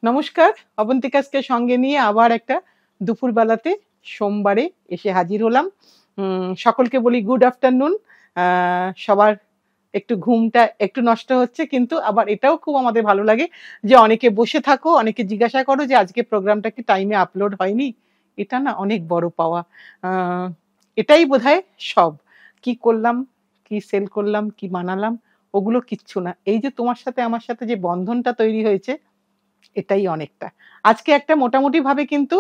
নমস্কার, অবন্তিকাকে সঙ্গে নিয়ে আবার একটা দুপুরবেলাতে সোমবারে এসে হাজির হলাম। সকলকে বলি গুড আফটারনুন। সবার একটু ঘুমটা একটু নষ্ট হচ্ছে, কিন্তু আবার এটাও খুব আমাদের ভালো লাগে যে অনেকে বসে থাকো, অনেকে জিজ্ঞাসা করো যে আজকে প্রোগ্রামটা কি টাইমে আপলোড হয়নি। এটা না অনেক বড় পাওয়া। এটাই বোধহয় সব। কি করলাম, কি সেল করলাম, কি বানালাম, ওগুলো কিচ্ছু না। এই যে তোমার সাথে আমার সাথে যে বন্ধনটা তৈরি হয়েছে, এটাই অনেকটা। আজকে একটা মোটামুটি ভাবে কিন্তু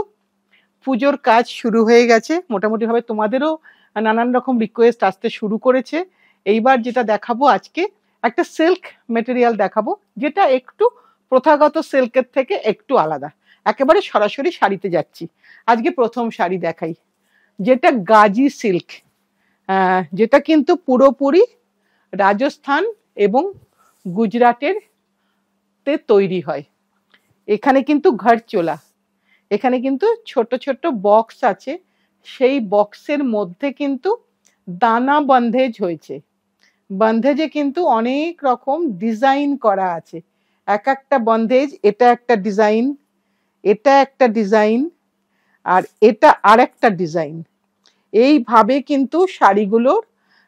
পুজোর কাজ শুরু হয়ে গেছে। মোটামুটি ভাবে তোমাদেরও নানান রকম রিকোয়েস্ট আসতে শুরু করেছে। এইবার যেটা দেখাবো আজকে, একটা সিল্ক মেটেরিয়াল দেখাবো, যেটা একটু প্রথাগত সিল্কের থেকে একটু আলাদা। একেবারে সরাসরি শাড়িতে যাচ্ছি। আজকে প্রথম শাড়ি দেখাই, যেটা গাজি সিল্ক, যেটা কিন্তু পুরোপুরি রাজস্থান এবং গুজরাটের তে তৈরি হয়। এখানে কিন্তু ঘরচোলা, এখানে কিন্তু ছোট ছোট বক্স আছে, সেই বক্সের মধ্যে কিন্তু দানা বন্ধেজ হয়েছে। বন্ধেজে কিন্তু অনেক রকম ডিজাইন করা আছে। এক একটা বন্ধেজ, এটা একটা ডিজাইন, এটা একটা ডিজাইন, আর এটা আর একটা ডিজাইন। এইভাবে কিন্তু শাড়িগুলোর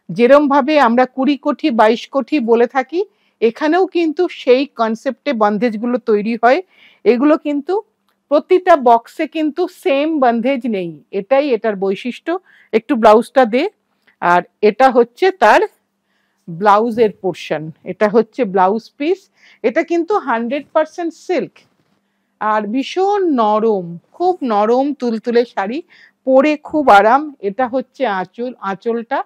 যেরম ভাবে আমরা 20 কোটি 22 কোটি বলে থাকি, এখানেও কিন্তু সেই কনসেপ্টে বন্ধেজগুলো তৈরি হয়। এগুলো কিন্তু প্রতিটা বক্সে কিন্তু সেম বন্ধেজ নেই, এটাই এটার বৈশিষ্ট্য। একটু ব্লাউজটা দে। আর এটা হচ্ছে তার ব্লাউজের পোর্শন, এটা হচ্ছে ব্লাউজ পিস। এটা কিন্তু 100% সিল্ক আর ভীষণ নরম, খুব নরম তুলতুলে শাড়ি, পরে খুব আরাম। এটা হচ্ছে আঁচল, আঁচলটা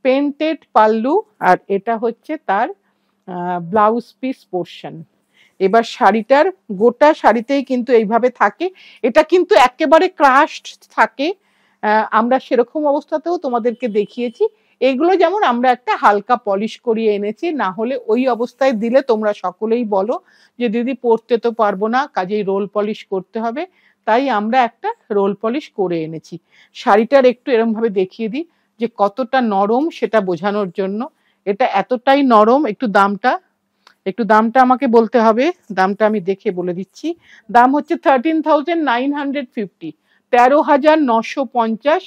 পেন্টেড পাল্লু, আর এটা হচ্ছে তার ব্লাউজ পিস পোর্শন। এবার শাড়িটার গোটা শাড়িতেই কিন্তু এইভাবে থাকে। এটা কিন্তু একেবারে ক্রাশড থাকে। আমরা সেরকম অবস্থাতেও তোমাদেরকে দেখিয়েছি। এগুলো যেমন আমরা একটা হালকা পলিশ করিয়ে এনেছি, না হলে ওই অবস্থায় দিলে তোমরা সকলেই বলো যে দিদি পরতে তো পারবো না, কাজেই রোল পলিশ করতে হবে। তাই আমরা একটা রোল পলিশ করে এনেছি। শাড়িটার একটু এরম ভাবে দেখিয়ে দিই যে কতটা নরম, সেটা বোঝানোর জন্য। এটা এতটাই নরম। একটু দামটা আমাকে বলতে হবে, দামটা আমি দেখে বলে দিচ্ছি। দাম হচ্ছে 13,950, 13,950,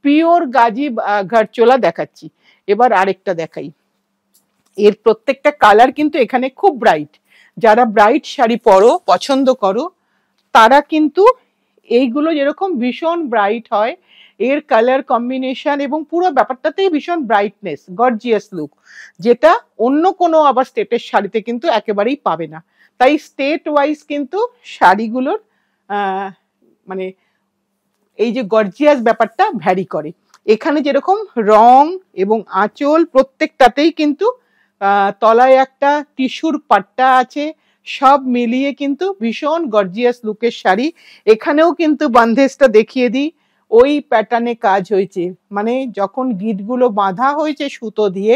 পিওর গাজি ঘরচোলা দেখাচ্ছি। এবার আরেকটা দেখাই। এর প্রত্যেকটা কালার কিন্তু এখানে খুব ব্রাইট। যারা ব্রাইট শাড়ি পছন্দ করো, তারা কিন্তু এইগুলো যেরকম ভীষণ ব্রাইট হয়, এর কালার কম্বিনেশন এবং পুরো ব্যাপারটাতেই ভীষণ ব্রাইটনেস, গর্জিয়াস লুক, যেটা অন্য কোনো আবার স্টেটের শাড়িতে কিন্তু একেবারেই পাবে না। তাই স্টেট ওয়াইজ কিন্তু শাড়িগুলোর মানে এই যে গর্জিয়াস ব্যাপারটা ভ্যারি করে। এখানে যেরকম রং এবং আঁচল প্রত্যেকটাতেই কিন্তু তলায় একটা টিস্যুর পাট্টা আছে, সব মিলিয়ে কিন্তু ভীষণ গর্জিয়াস লুকের শাড়ি। এখানেও কিন্তু বন্ধেজটা দেখিয়ে দিই, ওই প্যাটার্নে কাজ হয়েছে। মানে যখন গিঁটগুলো বাঁধা হয়েছে সুতো দিয়ে,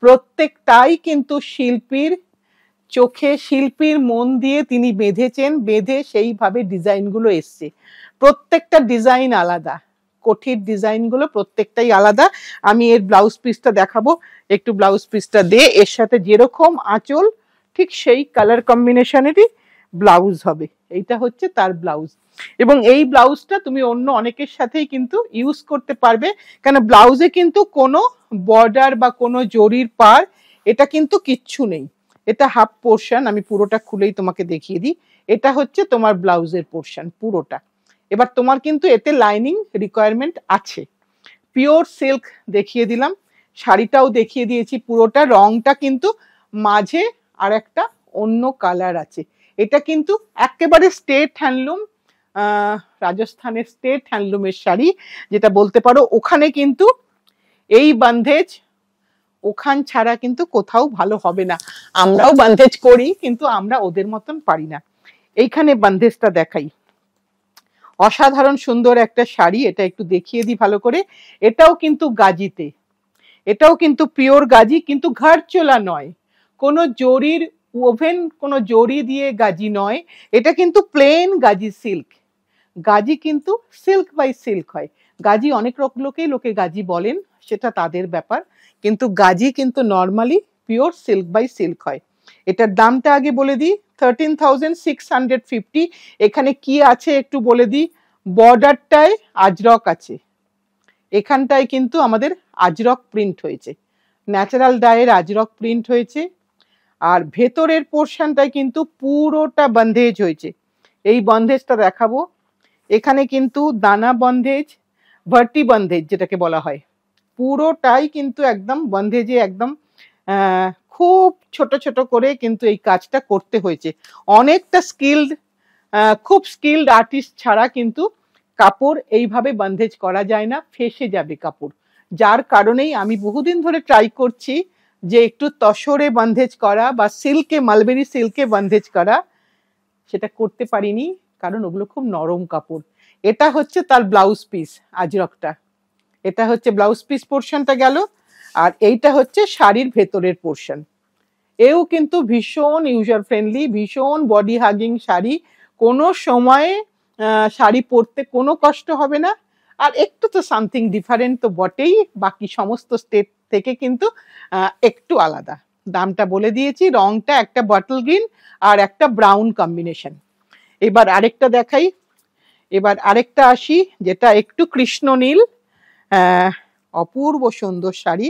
প্রত্যেকটাই কিন্তু শিল্পীর চোখে, শিল্পীর মন দিয়ে তিনি বেঁধেছেন, বেঁধে সেইভাবে ডিজাইনগুলো এসছে। প্রত্যেকটা ডিজাইন আলাদা, কোঠির ডিজাইনগুলো প্রত্যেকটাই আলাদা। আমি এর ব্লাউজ পিসটা দেখাবো, একটু ব্লাউজ পিসটা দে। এর সাথে যেরকম আঁচল, ঠিক সেই কালার কম্বিনেশনেরই ব্লাউজ হবে। এইটা হচ্ছে তার ব্লাউজ। এবং এই ব্লাউজটা তুমি অন্য অনেকের সাথেই কিন্তু ইউজ করতে পারবে, কেন ব্লাউজে কিন্তু কোনো বর্ডার বা কোনো জরির পার এটা কিন্তু কিচ্ছু নেই। এটা হাফ পোর্শন, আমি পুরোটা খুলেই তোমাকে দেখিয়ে দিই। এটা হচ্ছে তোমার ব্লাউজের পোর্শন পুরোটা। এবার তোমার কিন্তু এতে লাইনিং রিকোয়ারমেন্ট আছে। পিওর সিল্ক দেখিয়ে দিলাম, শাড়িটাও দেখিয়ে দিয়েছি পুরোটা। রংটা কিন্তু মাঝে আর একটা অন্য কালার আছে। এটা কিন্তু একেবারে স্টেট হ্যান্ডলুম, রাজস্থানের স্টেট হ্যান্ডলুমের শাড়ি, যেটা বলতে পারো। ওখানে কিন্তু এই বন্ধেজ ওখান ছাড়া কিন্তু কোথাও ভালো হবে না। আমরাও বন্ধেজ করি, কিন্তু আমরা ওদের মতন পারি না। এইখানে বন্ধেজটা দেখাই, অসাধারণ সুন্দর একটা শাড়ি। এটা একটু দেখিয়ে দিই ভালো করে। এটাও কিন্তু গাজিতে, এটাও কিন্তু পিওর গাজি, কিন্তু ঘরচোলা নয়, কোনো জরির ওভেন, কোনো জরি দিয়ে গাজি নয়। এটা কিন্তু প্লেন গাজি সিল্ক। গাজি কিন্তু সিল্ক বাই সিল্ক হয়। গাজি অনেক লোকে গাজি বলেন, সেটা তাদের ব্যাপার, কিন্তু গাজি কিন্তু normally pure silk by silk হয়। এটার দামটা আগে বলে দিই, 13,650। এখানে কি আছে একটু বলে দিই। বর্ডারটায় আজরক আছে, এখানটায় কিন্তু আমাদের আজরক প্রিন্ট হয়েছে, ন্যাচারাল ডাইয়ের আজরক প্রিন্ট হয়েছে। আর ভেতরের পোর্শনটায় কিন্তু পুরোটা বন্ধেজ হয়েছে। এই বন্ধেজটা দেখাবো। এখানে কিন্তু দানা বন্ধেজ, ভার্টি বন্ধেজ যেটাকে বলা হয়, পুরোটাই কিন্তু একদম বন্ধেজে একদম খুব ছোট ছোট করে কিন্তু এই কাজটা করতে হয়েছে। অনেকটা স্কিলড, খুব স্কিলড আর্টিস্ট ছাড়া কিন্তু কাপড় এইভাবে বন্ধেজ করা যায় না, ফেসে যাবে কাপড়। যার কারণেই আমি বহুদিন ধরে ট্রাই করছি যে একটু তসরে বন্ধেজ করা বা সিল্কে, মালবেরি সিল্কে বন্ধেজ করা, সেটা করতে পারিনি কারণ ওগুলো খুব নরম কাপড়। এটা হচ্ছে তার ব্লাউজ পিস, আজরকটা। এটা হচ্ছে ব্লাউজ পিস পোর্শনটা গেল, আর এইটা হচ্ছে শাড়ির ভেতরের পোর্শন। এও কিন্তু ভীষণ ইউজার ফ্রেন্ডলি, ভীষণ বডি হাগিং শাড়ি, কোনো সময়ে শাড়ি পরতে কোনো কষ্ট হবে না। আর একটু তো সামথিং ডিফারেন্ট তো বটেই, বাকি সমস্ত স্টেট থেকে কিন্তু একটু আলাদা। দামটা বলে দিয়েছি, রংটা একটা বটল গ্রিন আর একটা ব্রাউন কম্বিনেশন। এবার আরেকটা দেখাই, এবার আরেকটা আসি যেটা একটু কৃষ্ণ নীল, অপূর্ব সুন্দর শাড়ি।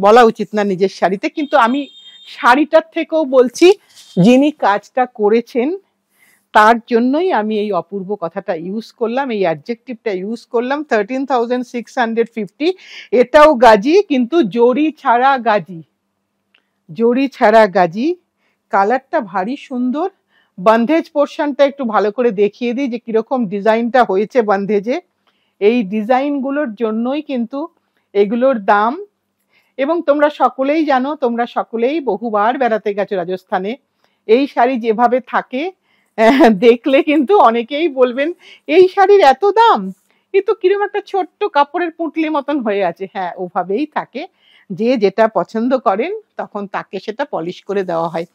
বলা উচিত না নিজের শাড়িতে, কিন্তু আমি শাড়িটার থেকেও বলছি যিনি কাজটা করেছেন তার জন্যই আমি এই অপূর্ব কথাটা ইউজ করলাম, এই অ্যাডজেক্টিভটা ইউজ করলাম। 13,650। এটাও গাজি, কিন্তু জরি ছাড়া গাজি, জরি ছাড়া গাজি। কালারটা ভারী সুন্দর। বন্ধেজ পোর্শনটা একটু ভালো করে দেখিয়ে দিই যে কিরকম ডিজাইনটা হয়েছে বন্ধেজে। এই ডিজাইনগুলোর জন্যই কিন্তু এগুলোর দাম। এবং তোমরা সকলেই জানো, তোমরা সকলেই বহুবার বেড়াতে গেছো রাজস্থানে, এই শাড়ি যেভাবে থাকে দেখলে কিন্তু অনেকেই বলবেন এই শাড়ির এত দাম, এ তো কিরকম একটা ছোট্ট কাপড়ের পুঁটলি মতন হয়ে আছে। হ্যাঁ, ওভাবেই থাকে, যে যেটা পছন্দ করেন তখন তাকে সেটা পলিশ করে দেওয়া হয়।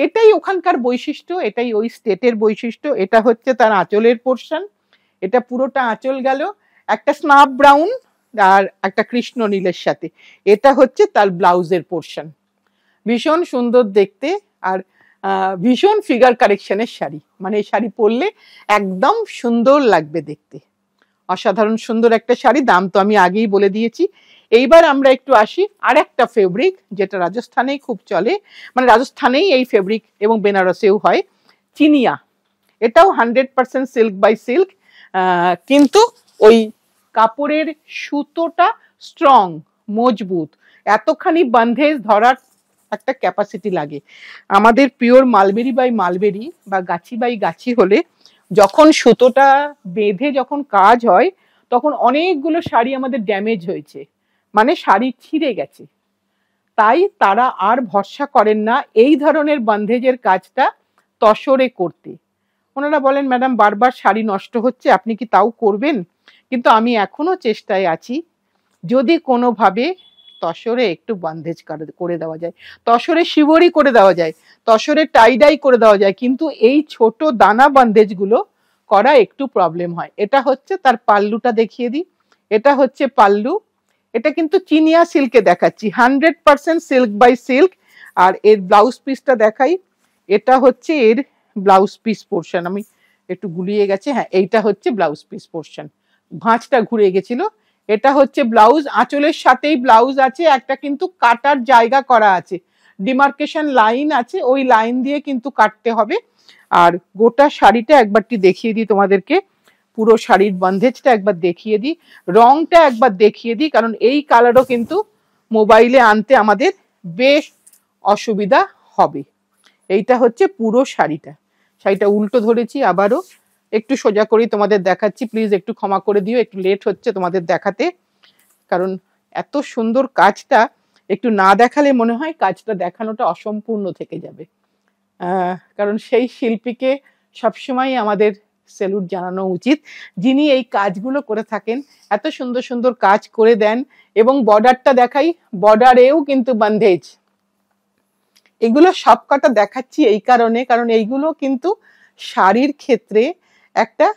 এটাই ওখানকার বৈশিষ্ট্য, এটাই ওই স্টেটের বৈশিষ্ট্য। এটা হচ্ছে তার আঁচলের পোর্শন, এটা পুরোটা আঁচল গেল একটা স্নাপ ব্রাউন আর একটা কৃষ্ণ নীলের সাথে। এটা হচ্ছে তার ব্লাউজের পোর্শন। ভীষণ সুন্দর দেখতে, আর ভীষণ ফিগার কারেকশনের শাড়ি, মানে এই শাড়ি পরলে একদম সুন্দর লাগবে দেখতে। অসাধারণ সুন্দর একটা শাড়ি, দাম তো আমি আগেই বলে দিয়েছি। এইবার আমরা একটু আসি আর একটা ফেব্রিক যেটা রাজস্থানেই খুব চলে, মানে রাজস্থানেই এই ফেব্রিক এবং বেনারসেও হয়, চিনিয়া। এটাও 100% সিল্ক বাই সিল্ক, কিন্তু ওই কাপড়ের সুতোটা স্ট্রং, মজবুত, এতখানি বন্ধেজ ধরার একটা ক্যাপাসিটি লাগে। আমাদের পিওর মালবেরি বাই মালবেরি বা গাছি বাই গাছি হলে যখন সুতোটা বেঁধে যখন কাজ হয় তখন অনেকগুলো শাড়ি আমাদের ড্যামেজ হয়েছে, মানে শাড়ি ছিঁড়ে গেছে। তাই তারা আর ভরসা করেন না এই ধরনের বন্ধেজের কাজটা তসরে করতে। ওনারা বলেন ম্যাডাম বারবার শাড়ি নষ্ট হচ্ছে, আপনি কি তাও করবেন? কিন্তু আমি এখনো চেষ্টায় আছি, যদি কোনোভাবে তসরে একটু বন্ধেজ করে দেওয়া যায়, তসরে শিবরি করে দেওয়া যায়, তসরে টাইডাই করে দেওয়া যায়, কিন্তু এই ছোট দানা বন্ধেজগুলো করা একটু প্রবলেম হয়। এটা হচ্ছে তার পাল্লুটা দেখিয়ে দিই, এটা হচ্ছে পাল্লু। এটা কিন্তু চিনিয়া সিল্কে দেখাচ্ছি, 100% সিল্ক বাই সিল্ক। আর এর ব্লাউজ পিসটা দেখাই, এটা হচ্ছে এর ব্লাউজ পিস পোর্শন। আমি একটু গুলিয়ে গেছে, হ্যাঁ এইটা হচ্ছে ব্লাউজ পিস পোর্শন, ভাঁজটা ঘুরে গেছিল। এটা হচ্ছে ব্লাউজ, আঁচলের সাথেই ব্লাউজ আছে, একটা কিন্তু কাটার জায়গা করা আছে, ডিমার্কেশন লাইন আছে, ওই লাইন দিয়ে কিন্তু কাটতে হবে। আর গোটা শাড়িটা একবারটি দেখিয়ে দিই তোমাদেরকে, পুরো শাড়ির বন্ধেজটা একবার দেখিয়ে দিই, রংটা একবার দেখিয়ে দিই, কারণ এই কালারও কিন্তু মোবাইলে আনতে আমাদের বেশ অসুবিধা হবে। এইটা হচ্ছে পুরো শাড়িটা, শাড়িটা উল্টো ধরেছি, আবারও একটু সোজা করেই তোমাদের দেখাচ্ছি, প্লিজ একটু ক্ষমা করে দিও, একটু লেট হচ্ছে তোমাদের দেখাতে, কারণ এত সুন্দর কাজটা একটু না দেখালে মনে হয় কাজটা দেখানোটা অসম্পূর্ণ থেকে যাবে। কারণ সেই শিল্পীকে সবসময় আমাদের স্যালুট জানানো উচিত, যিনি এই কাজগুলো করে থাকেন, এত সুন্দর সুন্দর কাজ করে দেন। এবং বর্ডারটা দেখাই, বর্ডারেও কিন্তু বন্ধেজ। এগুলো সব কটা দেখাচ্ছি এই কারণে, কারণ এইগুলো কিন্তু শাড়ির ক্ষেত্রে একটা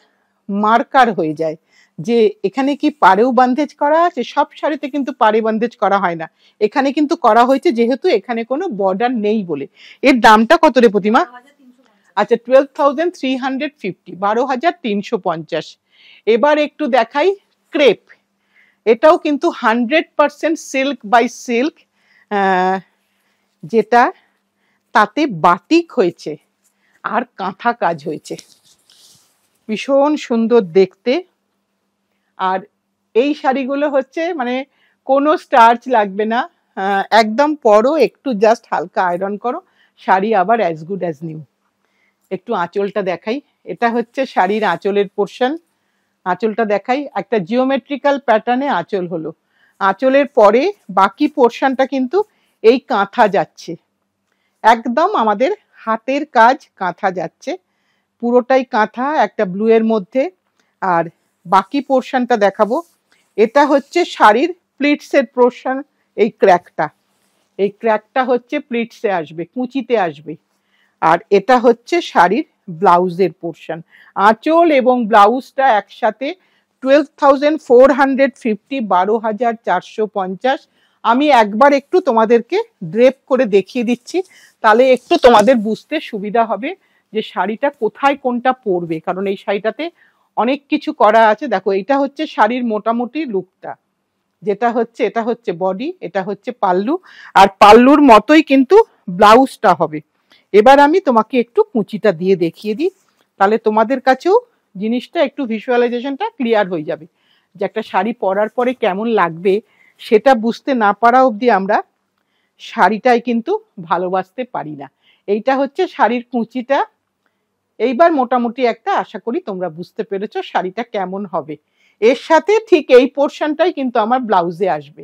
মার্কার হয়ে যায়, যে এখানে কি পাড়েও বান্দেজ করা আছে, সব শাড়িতে কিন্তু পাড়ে বান্দেজ করা হয় না, এখানে কিন্তু করা হয়েছে যেহেতু এখানে কোনো বর্ডার নেই বলে। এর দামটা কত রে প্রতিমা? আচ্ছা 12,350, 12,350। এবার একটু দেখাই ক্রেপ, এটাও কিন্তু 100% সিল্ক বাই সিল্ক, যেটা তাতে বাটিক হয়েছে আর কাঁথা কাজ হয়েছে, ভীষণ সুন্দর দেখতে। আর এই শাড়িগুলো হচ্ছে মানে কোনো স্টার্চ লাগবে না, একদম পরো, একটু জাস্ট হালকা আয়রন করো, শাড়ি আবার অ্যাজ গুড অ্যাজ নিউ। একটু আঁচলটা দেখাই, এটা হচ্ছে শাড়ির আঁচলের পোর্শন, আঁচলটা দেখাই, একটা জিওমেট্রিক্যাল প্যাটার্নে আঁচল হলো, আঁচলের পরে বাকি পোর্শনটা কিন্তু এই কাঁথা যাচ্ছে, একদম আমাদের হাতের কাজ কাঁথা যাচ্ছে, পুরোটাই কাঁথা একটা ব্লু এর মধ্যে। আর বাকি পোর্শনটা দেখাবো, এটা হচ্ছে শাড়ির প্লিটসের পোর্শন, এই ক্র্যাকটা হচ্ছে প্লিটসে আসবে, কুচিতে আসবে। আর এটা হচ্ছে শাড়ির ব্লাউজের পোর্শন, আঁচল এবং ব্লাউজটা একসাথে 12,450, 12,450। আমি একবার একটু তোমাদেরকে ড্রেপ করে দেখিয়ে দিচ্ছি, তাহলে একটু তোমাদের বুঝতে সুবিধা হবে যে শাড়িটা কোথায় কোনটা পরবে, কারণ এই শাড়িটাতে অনেক কিছু করা আছে। দেখো এটা হচ্ছে শাড়ির মোটামুটি লুকটা, যেটা হচ্ছে এটা হচ্ছে বডি, এটা হচ্ছে পাল্লু, আর পাল্লুর মতোই কিন্তু ব্লাউজটা হবে। এবার আমি তোমাকে একটু কুচিটা দিয়ে দেখিয়ে দিই, তাহলে তোমাদের কাছেও জিনিসটা একটু ভিজুয়ালাইজেশনটা ক্লিয়ার হয়ে যাবে, যে একটা শাড়ি পরার পরে কেমন লাগবে সেটা বুঝতে না পারা অবধি আমরা শাড়িটাই কিন্তু ভালোবাসতে পারি না। এইটা হচ্ছে শাড়ির কুচিটা। এইবার মোটামুটি একটা আশা করি তোমরা বুঝতে পেরেছো শাড়িটা কেমন হবে। এর সাথে ঠিক এই পোর্শনটাই কিন্তু আমার ব্লাউজে আসবে,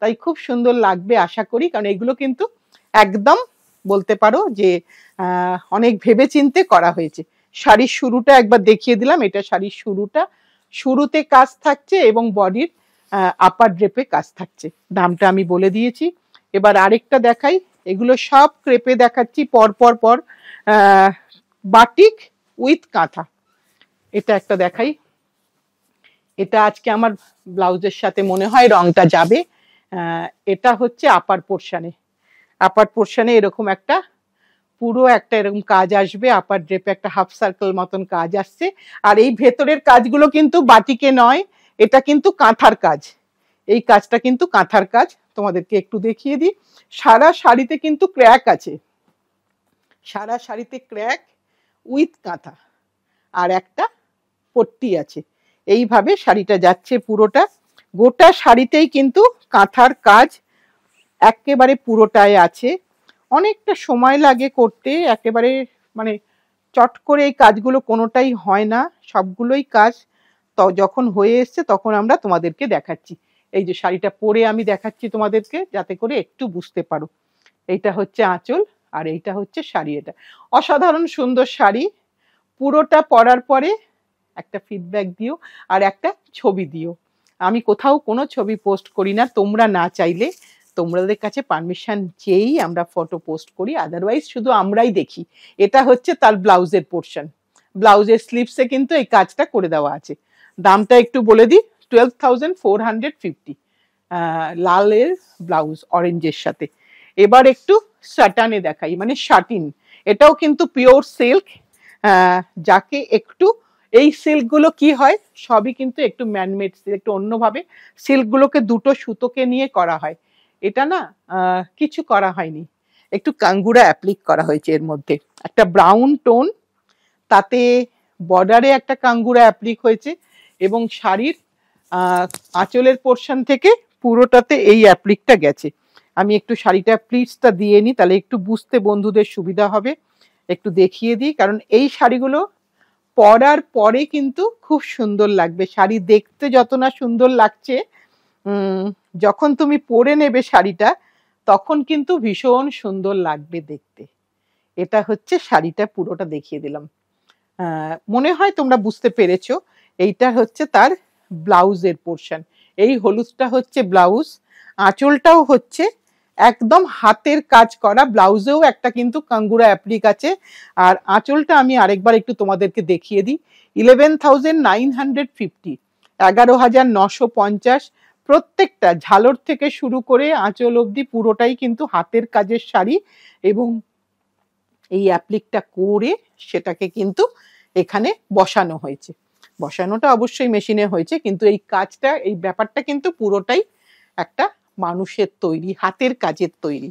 তাই খুব সুন্দর লাগবে আশা করি, কারণ এগুলো কিন্তু একদম বলতে পারো যে অনেক ভেবে চিন্তে করা হয়েছে। শাড়ির শুরুটা একবার দেখিয়ে দিলাম, এটা শাড়ির শুরুটা, শুরুতে কাজ থাকছে এবং বডির আপার ড্রেপে কাজ থাকছে, দামটা আমি বলে দিয়েছি। এবার আরেকটা দেখাই, এগুলো সব ক্রেপে দেখাচ্ছি পর পর পর, বাটিক উইথ কাঁথা। এটা একটা দেখাই, এটা আজকে আমার ব্লাউজের সাথে মনে হয় রংটা যাবে। এটা হচ্ছে আপার পোর্শনে এরকম একটা পুরো একটা এরকম কাজ আসবে, আপার ড্রেপে একটা হাফ সার্কেল মতন কাজ আসছে। আর এই ভেতরের কাজগুলো কিন্তু বাটিকে নয়, এটা কিন্তু কাঁথার কাজ, এই কাজটা কিন্তু কাঁথার কাজ। তোমাদেরকে একটু দেখিয়ে দিই, সারা শাড়িতে কিন্তু ক্র্যাক আছে, সারা শাড়িতে ক্র্যাক উইথ কাঁথা, আর একটা পট্টি আছে, এইভাবে শাড়িটা যাচ্ছে পুরোটা, গোটা শাড়িতেই কিন্তু কাঁথার কাজ একেবারে পুরোটায় আছে। অনেকটা সময় লাগে করতে, একেবারে মানে চট করে এই কাজগুলো কোনোটাই হয় না, সবগুলোই কাজ তো যখন হয়ে এসছে তখন আমরা তোমাদেরকে দেখাচ্ছি। এই যে শাড়িটা পরে আমি দেখাচ্ছি তোমাদেরকে যাতে করে একটু বুঝতে পারো। এইটা হচ্ছে আঁচল আর এইটা হচ্ছে শাড়ি, এটা অসাধারণ সুন্দর শাড়ি। পুরোটা পরার পরে একটা ফিডব্যাক দিও আর একটা ছবি দিও। আমি কোথাও কোনো ছবি পোস্ট করি না, তোমরা না চাইলে, তোমাদের কাছে পারমিশন চেয়েই আমরা ফটো পোস্ট করি, আদারওয়াইজ শুধু আমরাই দেখি। এটা হচ্ছে তার ব্লাউজের পোর্শন, ব্লাউজের স্লিভসে কিন্তু এই কাজটা করে দেওয়া আছে। দামটা একটু বলে দিই, 12,450, লালের ব্লাউজ অরেঞ্জের সাথে। এবার একটু সাটানে দেখাই, মানে শাটিন, এটাও কিন্তু পিওর সিল্ক, যাকে একটু এই সিল্কগুলো কি হয় সবই কিন্তু একটু ম্যানমেড সিল্ক, একটু অন্যভাবে সিল্কগুলোকে দুটো সুতোকে নিয়ে করা হয়, এটা না কিছু করা হয়নি, একটু কাঙ্গুরা অ্যাপ্লিক করা হয়েছে এর মধ্যে, একটা ব্রাউন টোন, তাতে বর্ডারে একটা কাঙ্গুরা অ্যাপ্লিক হয়েছে এবং শাড়ির আঁচলের পোর্শন থেকে পুরোটাতে এই অ্যাপ্লিকটা গেছে। আমি একটু শাড়িটা প্লিটসটা দিয়ে নিই, তাহলে একটু বুঝতে বন্ধুদের সুবিধা হবে, একটু দেখিয়ে দিই, কারণ এই শাড়িগুলো পরার পরে কিন্তু খুব সুন্দর লাগবে। শাড়ি দেখতে যত না সুন্দর লাগছে, যখন তুমি পরে নেবে শাড়িটা তখন কিন্তু ভীষণ সুন্দর লাগবে দেখতে। এটা হচ্ছে শাড়িটা পুরোটা দেখিয়ে দিলাম, মনে হয় তোমরা বুঝতে পেরেছো। এইটা হচ্ছে তার ব্লাউজের পোর্শন, এই হলুদটা হচ্ছে ব্লাউজ, আঁচলটাও হচ্ছে একদম হাতের কাজ করা, ব্লাউজেও একটা কিন্তু কাঙ্গুরা অ্যাপ্লিক আছে। আর আঁচলটা আমি আরেকবার একটু তোমাদেরকে দেখিয়ে দিই, 11,950, 11,950। প্রত্যেকটা ঝালর থেকে শুরু করে আঁচল অবধি পুরোটাই কিন্তু হাতের কাজের শাড়ি, এবং এই অ্যাপ্লিকটা করে সেটাকে কিন্তু এখানে বসানো হয়েছে। বসানোটা অবশ্যই মেশিনে হয়েছে, কিন্তু এই কাজটা, এই ব্যাপারটা কিন্তু পুরোটাই একটা মানুষের তৈরি, হাতের কাজের তৈরি।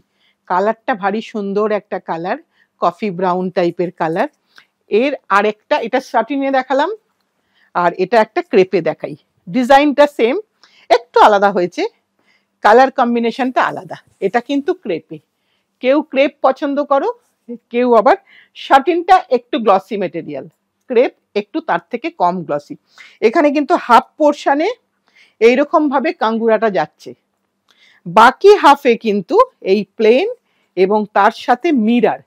কালারটা ভারী সুন্দর একটা কালার, কফি ব্রাউন টাইপের কালার। এর আরেকটা, এটা সাটিনে দেখালাম, আর এটা একটা ক্রেপে দেখাই। ডিজাইনটা সেম, একটু আলাদা হয়েছে, কালার কম্বিনেশনটা আলাদা। এটা কিন্তু ক্রেপে। কেউ ক্রেপ পছন্দ করো, কেউ আবার শাটিনটা একটু গ্লসি মেটেরিয়াল, ক্রেপ একটু তার থেকে কম গ্লসি। এখানে কিন্তু হাফ পোর্শনে এইরকম ভাবে কাঙ্গুরাটা যাচ্ছে, বাকি হাফে কিন্তু এই প্লেন এবং তার সাথে মিরার।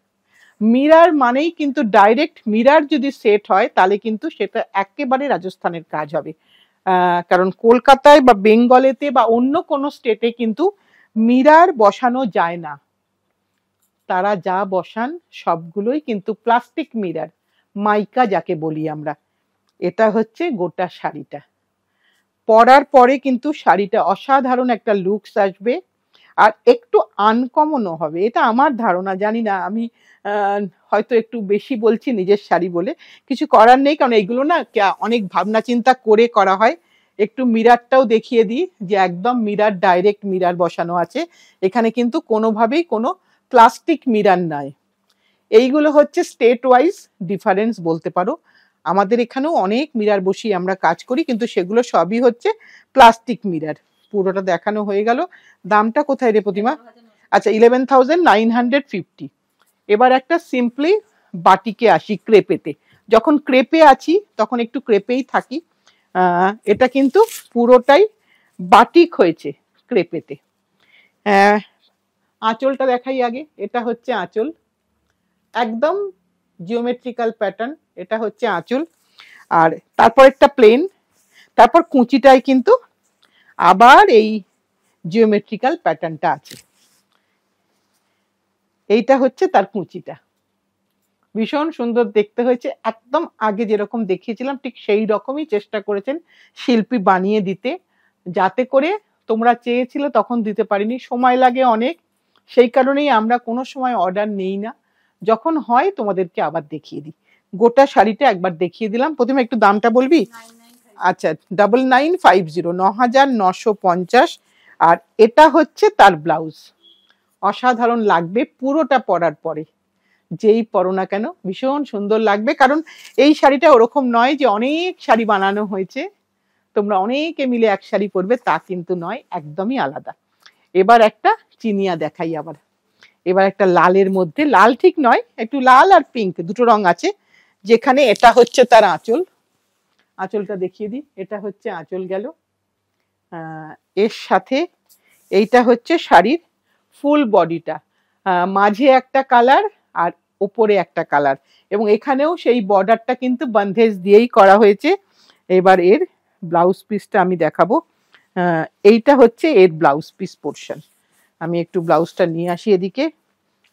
মিরার মানেই কিন্তু ডাইরেক্ট মিরার যদি সেট হয় তাহলে কিন্তু সেটা একেবারে রাজস্থানের কাজ হবে। কারণ কলকাতায় বা বেঙ্গলেতে বা অন্য কোনো স্টেটে কিন্তু মিরার বসানো যায় না। তারা যা বসান সবগুলোই কিন্তু প্লাস্টিক মিরার, মাইকা যাকে বলি আমরা। এটা হচ্ছে গোটা শাড়িটা। পরার পরে কিন্তু শাড়িটা অসাধারণ একটা লুকস আসবে, আর একটু আনকমনও হবে, এটা আমার ধারণা। জানি না, আমি হয়তো একটু বেশি বলছি নিজের শাড়ি বলে, কিছু করার নেই, কারণ এগুলো না অনেক ভাবনা চিন্তা করে করা হয়। একটু মিরারটাও দেখিয়ে দিই, যে একদম মিরার, ডাইরেক্ট মিরার বসানো আছে এখানে, কিন্তু কোনোভাবেই কোনো প্লাস্টিক মিরার নয়। এইগুলো হচ্ছে স্টেট ওয়াইজ ডিফারেন্স বলতে পারো। আমাদের এখানেও অনেক মিরার বসিয়ে আমরা কাজ করি, কিন্তু সেগুলো সবই হচ্ছে প্লাস্টিক মিরার। পুরোটা দেখানো হয়ে গেল। দামটা কোথায় রে প্রতিমা? আচ্ছা, 11,950। এবার একটা সিম্পলি বাটিকে আসি, ক্রেপেতে। যখন ক্রেপে আছি তখন একটু ক্রেপেই থাকি। এটা কিন্তু পুরোটাই বাটিক হয়েছে ক্রেপেতে। আঁচলটা দেখাই আগে। এটা হচ্ছে আঁচল, একদম জিওমেট্রিক্যাল প্যাটার্ন। এটা হচ্ছে আঁচল, আর তারপর একটা প্লেন, তারপর কুঁচিটায় কিন্তু আবার এই জিওমেট্রিক্যাল প্যাটার্নটা আছে। এইটা হচ্ছে তার কুঁচিটা, ভীষণ সুন্দর দেখতে হয়েছে। একদম আগে যেরকম দেখিয়েছিলাম ঠিক সেই রকমই চেষ্টা করেছেন শিল্পী বানিয়ে দিতে, যাতে করে তোমরা চেয়েছিলে তখন দিতে পারিনি, সময় লাগে অনেক, সেই কারণেই আমরা কোনো সময় অর্ডার নেই না। যখন হয় তোমাদেরকে আবার দেখিয়ে দিই। গোটা শাড়িটা একবার দেখিয়ে দিলাম। প্রথমে একটু দামটা বলবি? আচ্ছা, 9950, 9950। আর এটা হচ্ছে তার ব্লাউজ। অসাধারণ লাগবে পুরোটা পরার পরে, যেই পরো না কেন ভীষণ সুন্দর লাগবে। কারণ এই শাড়িটা ওরকম নয় যে অনেক শাড়ি বানানো হয়েছে, তোমরা অনেকে মিলে এক শাড়ি পরবে, তা কিন্তু নয়, একদমই আলাদা। এবার একটা চিনিয়া দেখাই আবার। এবার একটা লালের মধ্যে, লাল ঠিক নয়, একটু লাল আর পিঙ্ক দুটো রং আছে, যেখানে এটা হচ্ছে তার আঁচল। আঁচলটা দেখিয়ে দিই। এটা হচ্ছে আঁচল গেল। এর সাথে এইটা হচ্ছে শাড়ির ফুল বডিটা, মাঝে একটা কালার আর ওপরে একটা কালার, এবং এখানেও সেই বর্ডারটা কিন্তু বন্ধেজ দিয়েই করা হয়েছে। এবার এর ব্লাউজ পিসটা আমি দেখাবো। এইটা হচ্ছে এর ব্লাউজ পিস পোর্শন। আমি একটু ব্লাউজটা নিয়ে আসি এদিকে।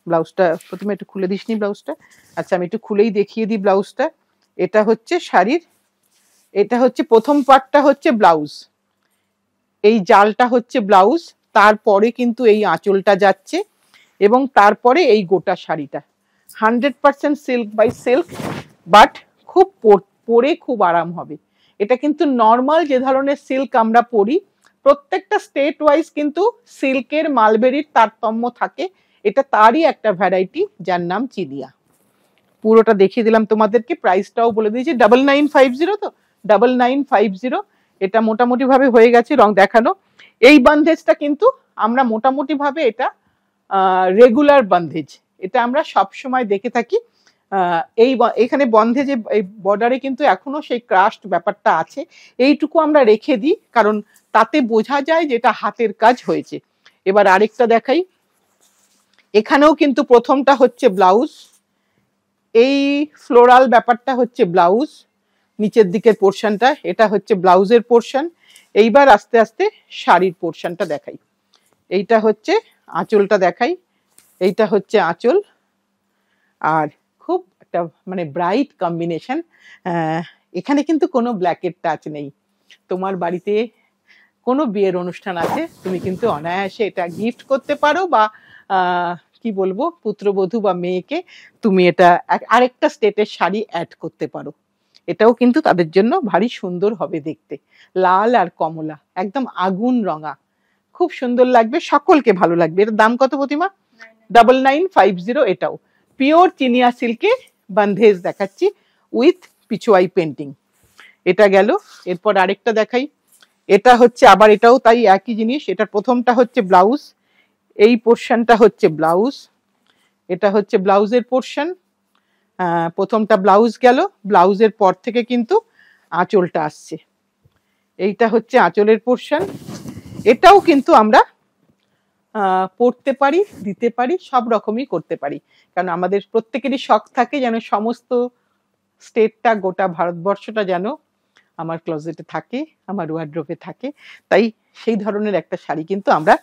ব্লাউজটা প্রথমে একটু খুলে দিসনি ব্লাউজটা? আচ্ছা, আমি একটু খুলেই দেখিয়ে দিই ব্লাউজটা। এটা হচ্ছে শাড়ির, এটা হচ্ছে প্রথম পার্টটা হচ্ছে ব্লাউজ, এই জালটা হচ্ছে ব্লাউজ, তারপরে কিন্তু এই আঁচলটা যাচ্ছে, এবং তারপরে এই গোটা শাড়িটা 100% সিল্ক বাই সিল্ক, বাট খুব পরে খুব আরাম হবে। এটা কিন্তু নর্মাল যে ধরনের সিল্ক আমরা পরি, প্রত্যেকটা স্টেট ওয়াইজ কিন্তু সিল্কের মালবেরির তারতম্য থাকে, এটা তারই একটা ভ্যারাইটি, যার নাম চিনিয়া। পুরোটা দেখিয়ে দিলাম তোমাদেরকে, প্রাইসটাও বলে দিয়েছি 9950। তো 9950 এটা মোটামুটি ভাবে হয়ে গেছে রং দেখানো। এই বন্ধেজটা কিন্তু আমরা মোটামুটি ভাবে এটা রেগুলার বন্ধেজ, এটা আমরা সব সময় দেখে থাকি। এই এখানে বন্ধেজে এই বর্ডারে কিন্তু এখনো সেই ক্রাস্ট ব্যাপারটা আছে, এইটুকু আমরা রেখে দিই, কারণ তাতে বোঝা যায় যে এটা হাতের কাজ হয়েছে। এবার আরেকটা দেখাই। এখানেও কিন্তু প্রথমটা হচ্ছে ব্লাউজ, এই ফ্লোরাল ব্যাপারটা হচ্ছে ব্লাউজ, নিচের দিকের পোর্শনটা, এটা হচ্ছে ব্লাউজের পোর্শন। এইবার আস্তে আস্তে শাড়ির পোর্শনটা দেখাই। এইটা হচ্ছে আঁচলটা দেখাই। এইটা হচ্ছে আঁচল, আর খুব একটা মানে ব্রাইট কম্বিনেশন। এখানে কিন্তু কোনো ব্ল্যাকের টাচ নেই, তোমার বাড়িতে কোনো বিয়ের অনুষ্ঠান আছে, তুমি কিন্তু অনায়াসে এটা গিফট করতে পারো, বা কি বলবো, পুত্রবধূ বা মেয়েকে তুমি এটা আরেকটা স্টেটের শাড়ি অ্যাড করতে পারো। এটাও কিন্তু তাদের জন্য ভারী সুন্দর হবে দেখতে। লাল আর কমলা, একদম আগুন রঙা, খুব সুন্দর লাগবে, সকলকে ভালো লাগবে। এর দাম কত প্রতিমা? 9950। এটাও পিওর চিনিয়া সিল্কে বান্ধেজ দেখাচ্ছি উইথ পিছুয়াই পেন্টিং। এটা গেল। এরপর আরেকটা দেখাই। এটা হচ্ছে আবার, এটাও তাই একই জিনিস। এটার প্রথমটা হচ্ছে ব্লাউজ, এই পোর্শনটা হচ্ছে ব্লাউজ, এটা হচ্ছে ব্লাউজের পোর্শন। প্রথমটা ব্লাউজ গেল, ব্লাউজের পর থেকে কিন্তু আঁচলটা আসছে, এইটা হচ্ছে আঁচলের পোর্শন। এটাও কিন্তু আমরা পরতে পারি, দিতে পারি, সব রকমই করতে পারি, কারণ আমাদের প্রত্যেকেরই শখ থাকে যেন সমস্ত স্টেটটা, গোটা ভারতবর্ষটা যেন আমার ক্লোজেটে থাকে, আমার ওয়ার্ড্রোবে থাকে। তাই সেই ধরনের একটা শাড়ি কিন্তু আমরা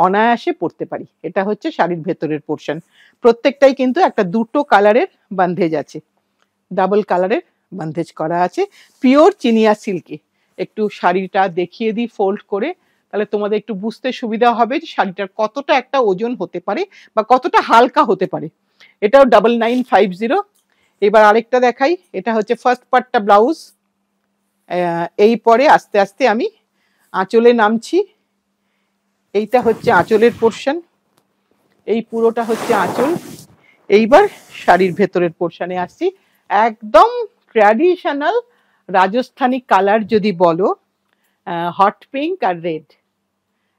অনায়াসে পরতে পারি। এটা হচ্ছে শাড়ির ভেতরের পোর্শন। প্রত্যেকটাই কিন্তু একটা দুটো কালারের বান্ধেজ আছে, ডাবল কালারের বান্ধেজ করা আছে, পিওর চিনিয়া সিল্কে। একটু শাড়িটা দেখিয়ে দিই ফোল্ড করে, তাহলে তোমাদের একটু বুঝতে সুবিধা হবে যে শাড়িটার কতটা একটা ওজন হতে পারে বা কতটা হালকা হতে পারে। এটাও 9950। এবার আরেকটা দেখাই। এটা হচ্ছে ফার্স্ট পার্টটা ব্লাউজ, এই পরে আস্তে আস্তে আমি আঁচলে নামছি। এইটা হচ্ছে আঁচলের পোর্শন, এই পুরোটা হচ্ছে আঁচল। এইবার শাড়ির ভেতরের পোর্শনে আসছি। একদম ট্র্যাডিশনাল রাজস্থানী কালার যদি বলো, হট পিঙ্ক আর রেড।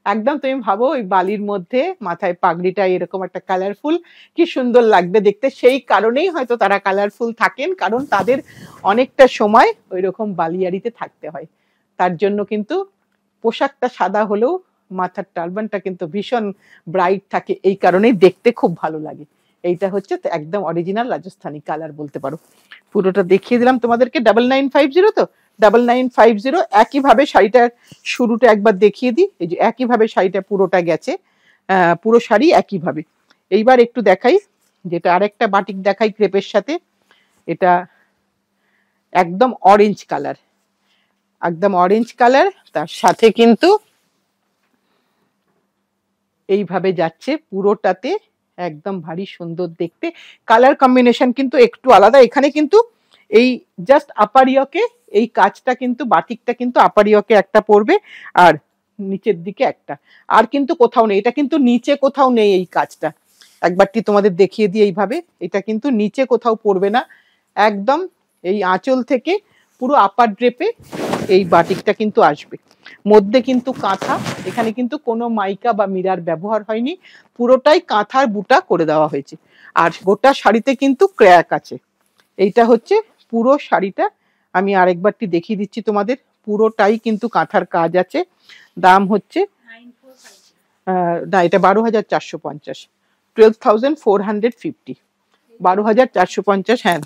একদম তুমি ভাবো ওই বালির মধ্যে মাথায় পাগড়িটা এরকম একটা কালারফুল, কি সুন্দর লাগবে দেখতে। সেই কারণেই হয়তো তারা কালারফুল থাকেন, কারণ তাদের অনেকটা সময় ওই রকম বালিয়াড়িতে থাকতে হয়। তার জন্য কিন্তু পোশাকটা সাদা হলেও মাথার টার্বানটা কিন্তু ভীষণ ব্রাইট থাকে, এই কারণেই দেখতে খুব ভালো লাগে। এইটা হচ্ছে একদম অরিজিনাল রাজস্থানী কালার বলতে পারো। পুরোটা দেখিয়ে দিলাম তোমাদেরকে। 9950 তো 9950। একইভাবে শাড়িটার শুরুটা একবার দেখিয়ে দিই। এই যে একইভাবে শাড়িটা পুরোটা গেছে, পুরো শাড়ি একইভাবে। এইবার একটু দেখাই, যেটা আরেকটা বাটিক দেখাই ক্রেপের সাথে। এটা একদম অরেঞ্জ কালার, একদম অরেঞ্জ কালার, তার সাথে কিন্তু এইভাবে যাচ্ছে পুরোটাতে, একদম ভারী সুন্দর দেখতে। কালার কম্বিনেশন কিন্তু একটু আলাদা। এখানে কিন্তু এই জাস্ট আপার ইয়কে এই কাজটা কিন্তু, বাটিকটা কিন্তু আপার ইয়কে একটা পড়বে আর নিচের দিকে একটা, আর কিন্তু কোথাও নেই। এটা কিন্তু নিচে কোথাও নেই এই কাজটা। একবারটি তোমাদের দেখিয়ে দিই এইভাবে। এটা কিন্তু নিচে কোথাও পড়বে না, একদম এই আঁচল থেকে পুরো আপার ড্রেপে এই বাটিকটা কিন্তু আসবে। মধ্যে কিন্তু কাঁথা, এখানে কিন্তু কোনো মাইকা বা মিরার ব্যবহার হয়নি, পুরোটাই কাঁথার বুটা করে দেওয়া হয়েছে। আর গোটা শাড়িতে কিন্তু ক্র্যাক আছে। এইটা হচ্ছে পুরো শাড়িটা। আমি আরেকবারটি দেখিয়ে দিচ্ছি তোমাদের। পুরোটাই কিন্তু কাঁথার কাজ আছে। দাম হচ্ছে না, এটা 12,450, 12,450, 12,450। হ্যাঁ,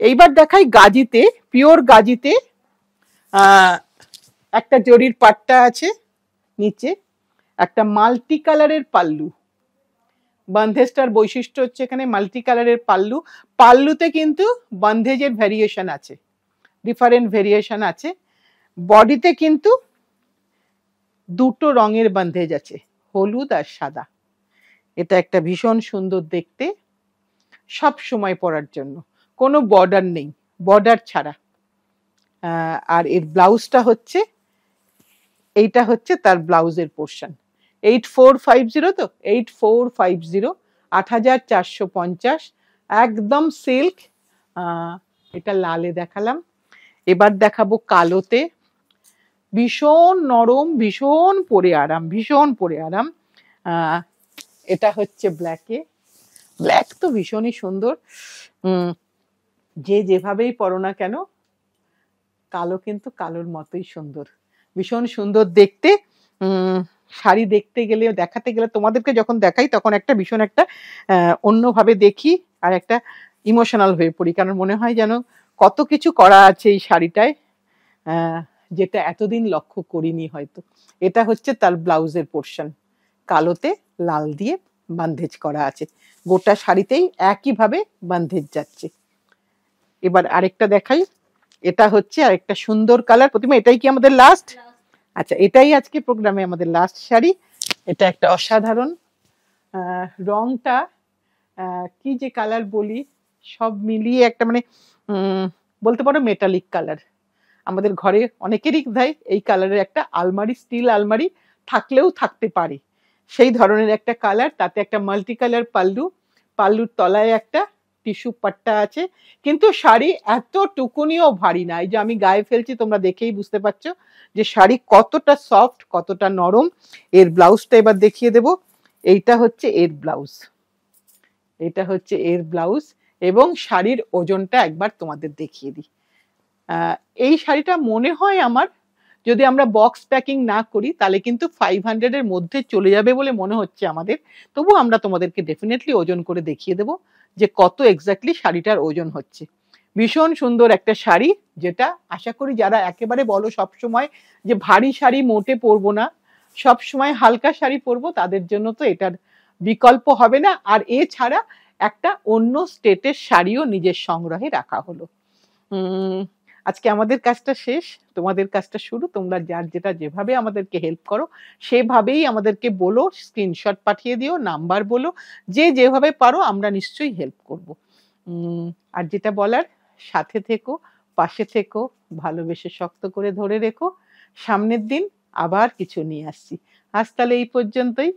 এইবার দেখাই গাজিতে, পিওর গাজিতে একটা জরির পাট্টা আছে, নিচে একটা মাল্টি কালারের পাল্লু। বান্ধেজটার বৈশিষ্ট্য হচ্ছে এখানে মাল্টি কালারের পাল্লু। পাল্লুতে কিন্তু বান্ধেজের ভ্যারিয়েশন আছে, ডিফারেন্ট ভেরিয়েশন আছে। বডিতে কিন্তু দুটো রঙের বান্ধেজ আছে, হলুদ আর সাদা। এটা একটা ভীষণ সুন্দর দেখতে, সব সময় পরার জন্য, কোনো বর্ডার নেই, বর্ডার ছাড়া। আর এর ব্লাউজটা হচ্ছে, এইটা হচ্ছে তার ব্লাউজের পোর্শন। 8450 তো 8450, 8,450, একদম সিল্ক। এটা লালে দেখালাম, এবার দেখাবো কালোতে। ভীষণ নরম, ভীষণ পরে আরাম, ভীষণ পরে আরাম। এটা হচ্ছে ব্ল্যাকে। ব্ল্যাক তো ভীষণই সুন্দর, যে যেভাবেই পরো না কেন কালো কিন্তু কালোর মতোই সুন্দর, ভীষণ সুন্দর দেখতে। শাড়ি দেখতে গেলে, দেখাতে গেলে, তোমাদেরকে যখন দেখাই তখন একটা ভীষণ একটা অন্যভাবে দেখি, আর একটা ইমোশনাল হয়ে পড়ি, কারণ মনে হয় যেন কত কিছু করা আছে এই শাড়িটায়, যেটা এতদিন লক্ষ্য করিনি হয়তো। এটা হচ্ছে তার ব্লাউজের পোর্শন, কালোতে লাল দিয়ে বান্ধেজ করা আছে। গোটা শাড়িতেই একইভাবে বান্ধেজ যাচ্ছে। এবার আরেকটা দেখাই। এটা হচ্ছে আর একটা সুন্দর কালার। প্রতিমা এটাই কি আমাদের লাস্ট? আচ্ছা, এটাই আজকে প্রোগ্রামে আমাদের লাস্ট শাড়ি। এটা একটা অসাধারণ রংটা, কি যে কালার বলি, সব মিলিয়ে একটা মানে বলতে পারো মেটালিক কালার। আমাদের ঘরে অনেকেরই বোধহয় এই কালারের একটা আলমারি, স্টিল আলমারি থাকলেও থাকতে পারে, সেই ধরনের একটা কালার। তাতে একটা মাল্টি কালার পাল্লু, পাল্লুর তলায় একটা টিস্যু পাট্টা আছে। কিন্তু শাড়ি এতটুকুনিও ভারী না। এই যে আমি গায়ে ফেলছি, তোমরা দেখেই বুঝতে পারছো যে শাড়ি কতটা সফট, কতটা নরম। এর ব্লাউজটা এবার দেখিয়ে দেব। এইটা হচ্ছে এর ব্লাউজ, এটা হচ্ছে এর ব্লাউজ। এবং শাড়ির ওজনটা একবার তোমাদের দেখিয়ে দিই। এই শাড়িটা মনে হয় আমার, যদি আমরা বক্স প্যাকিং না করি তাহলে কিন্তু 500 এর মধ্যে চলে যাবে বলে মনে হচ্ছে আমাদের। তবু আমরা তোমাদেরকে ডেফিনেটলি ওজন করে দেখিয়ে দেব যে কত এক্স্যাক্টলি শাড়িটার ওজন হচ্ছে। ভীষণ সুন্দর একটা শাড়ি, যেটা আশা করি যারা একেবারে বলো সবসময় যে ভারী শাড়ি মোটে পরবো না, সবসময় হালকা শাড়ি পরবো, তাদের জন্য তো এটার বিকল্প হবে না। আর এছাড়া একটা অন্য স্টেটের শাড়িও নিজের সংগ্রহে রাখা হলো। আজকে আমাদের কাজটা শেষ, তোমাদের কাজটা শুরু। তোমরা যার যেটা যেভাবে আমাদেরকে হেল্প করো সেভাবেই আমাদেরকে বলো, স্ক্রিনশট পাঠিয়ে দিও, নাম্বার বলো, যে যেভাবে পারো আমরা নিশ্চয়ই হেল্প করব। আর যেটা বলার, সাথে থেকো, পাশে থেকো, ভালোবেসে শক্ত করে ধরে রেখো। সামনের দিন আবার কিছু নিয়ে আসছি। আজ তাহলে এই পর্যন্তই।